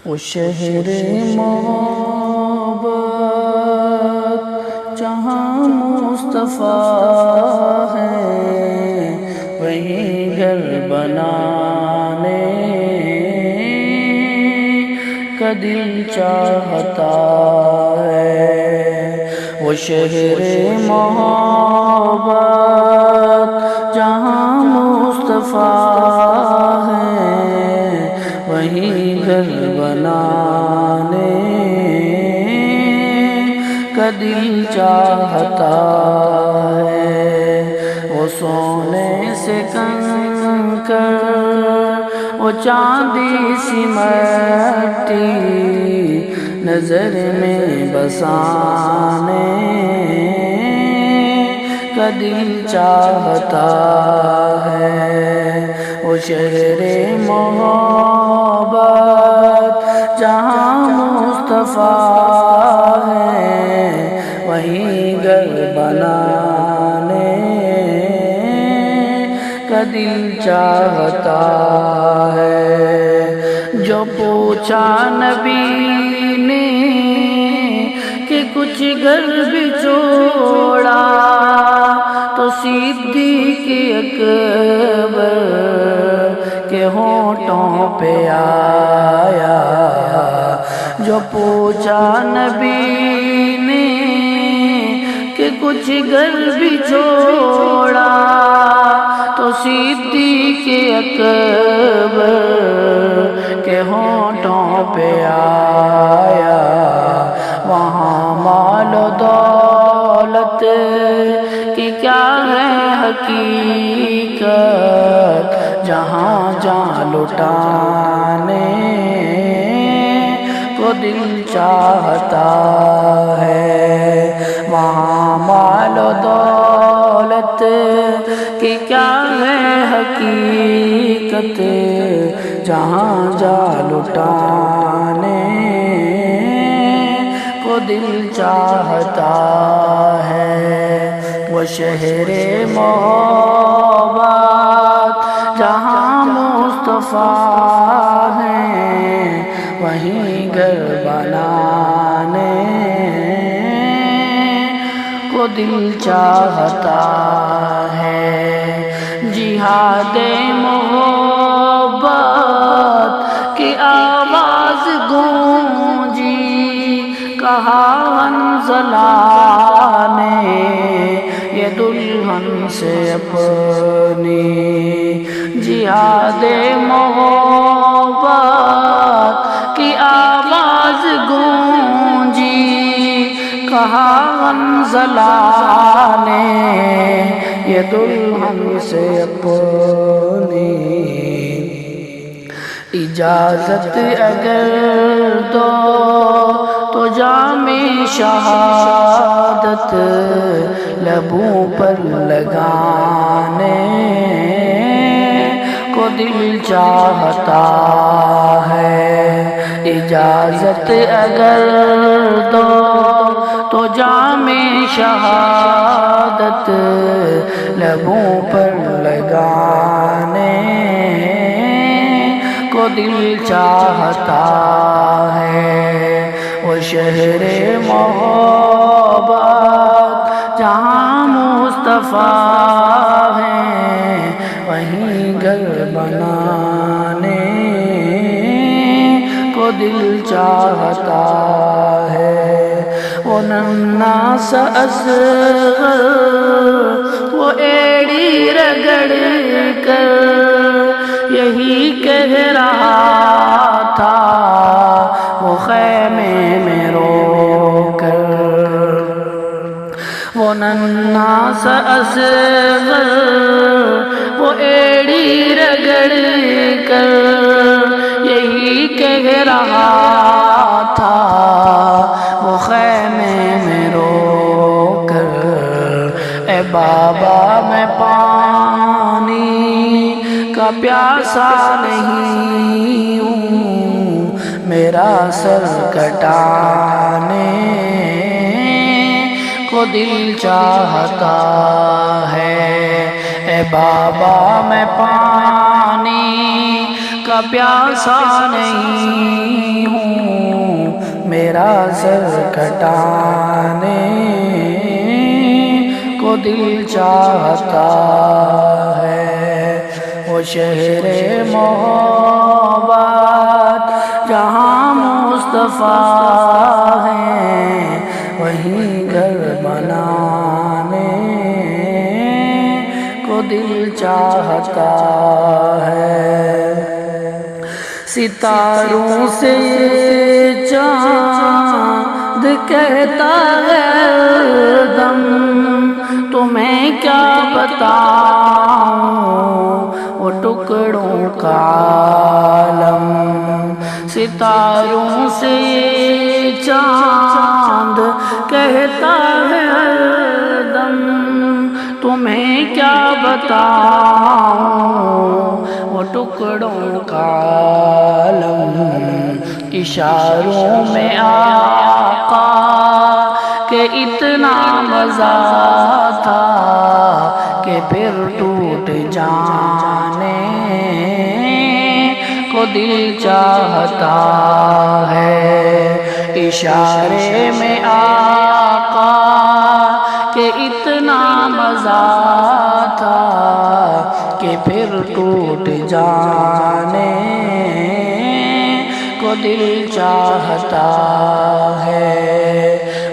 وہ شہر محبت جہاں مصطفیٰ ہے، وہیں گھر بنانے کا دل چاہتا ہے۔ وہ شہر محبت جہاں مصطفیٰ ہے، وہیں گھر بنانے کا دل چاہتا ہے۔ وہ سونے سے کنکر، وہ چاندی سی مٹی نظر میں بسانے کا دل چاہتا ہے۔ وہ شہر محبت جہاں مصطفیٰ ہے، وہیں گھر بنانے کا دل چاہتا ہے۔ جو پوچھا نبی نے کہ کچھ گھر بھی چھوڑا، تو صدیق اکبر کے ہونٹوں پہ آیا۔ جو پوچھا نبی نے کہ کچھ گھر بھی چھوڑا، تو صدیق اکبر کے ہونٹوں پہ آیا۔ وہاں مال و دولت کی کیا ہے حقیقت، جہاں جان لٹانے کو دل چاہتا ہے۔ وہاں مال و دولت کی کیا ہے حقیقت، جہاں جان لٹانے کو دل چاہتا ہے۔ وہ شہر محبت جہاں مصطفیٰ ہے، وہیں گھر بنانے کو دل چاہتا ہے۔ جہاد محبت کی آواز گونجی، کہا حنظلہ نے یہ دلہن سے اپنی۔ جہاد محبت کی آواز گونجی، کہا حنظلہ نے یہ دلہن سے اپنی۔ اجازت اگر دو تو جام شہادت لبوں پر لگانے کو دل چاہتا ہے۔ اجازت اگر دو تو جام شہادت لبوں پر لگانے کو دل چاہتا ہے۔ وہ شہر محبت جہاں مصطفیٰ ہے، وہیں گھر بنانے کو دل چاہتا ہے۔ وہ ننھا سا اصغر، وہ ایڑی رگڑ کر یہی کہہ رہا تھا، وہ خیمے میں رو کر۔ وہ ننھا سا اصغر، وہ ایڑی رگڑ کر یہی کہہ رہا تھا، وہ خیمے میں رو کر۔ اے بابا میں پانی کا پیاسا نہیں ہوں، میرا سر کٹانے کو دل چاہتا ہے۔ اے بابا میں پانی کا پیاسا نہیں ہوں، کٹانے کو دل چاہتا ہے، وہ شہر محبت جہاں مصطفیٰ ہیں، وہیں گھر بنانے کو دل چاہتا ہے۔ ستاروں سے چاند کہتا ہے دم، تمہیں کیا بتاؤں وہ ٹکڑوں کا عالم۔ ستاروں سے چاند کہتا ہے دم، تمہیں کیا بتاؤں وہ ٹکڑوں کا عالم۔ اشاروں میں آقا کہ اتنا مزہ تھا کہ پھر ٹوٹ جانے کو دل چاہتا ہے۔ اشارے میں آقا کہ اتنا مزہ تھا کہ پھر ٹوٹ جانے کو دل چاہتا ہے۔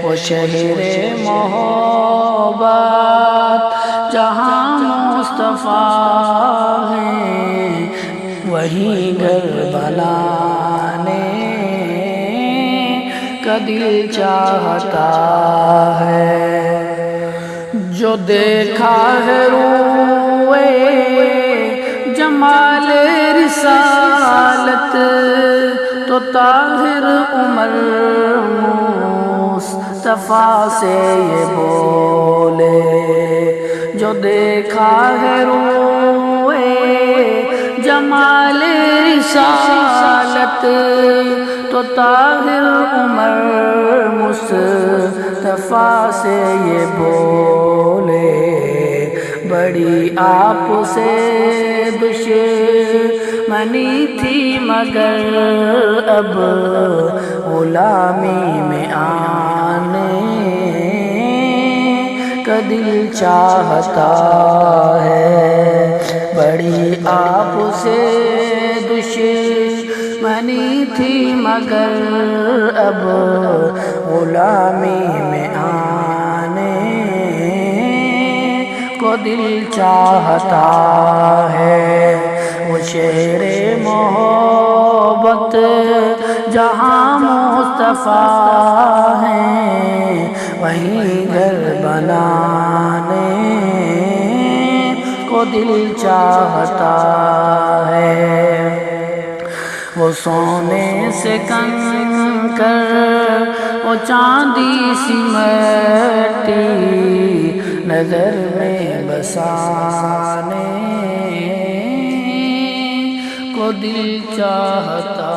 وہ شہر محبت جہاں مصطفیٰ ہیں، وہیں گھر بنانے کا دل چاہتا ہے۔ جو دیکھا ہے روئے جمال رسالت، تو طاہر عمر مصطفیٰ سے یہ بولے۔ جو دیکھا ہے روئے جمال رسالت، تو طاہر عمر مصطفیٰ سے یہ بولے۔ بڑی آپ سے دشمنی تھی مگر اب غلامی میں آنے کا دل چاہتا ہے۔ بڑی آپ سے دشمنی تھی مگر اب غلامی میں آنے کو دل چاہتا ہے۔ وہ شہر محبت جہاں مصطفیٰ ہیں، وہیں گھر بنانے کو دل چاہتا ہے۔ وہ سونے سے کنکر، وہ چاندی سی مٹی نظر میں بسانے کو دل چاہتا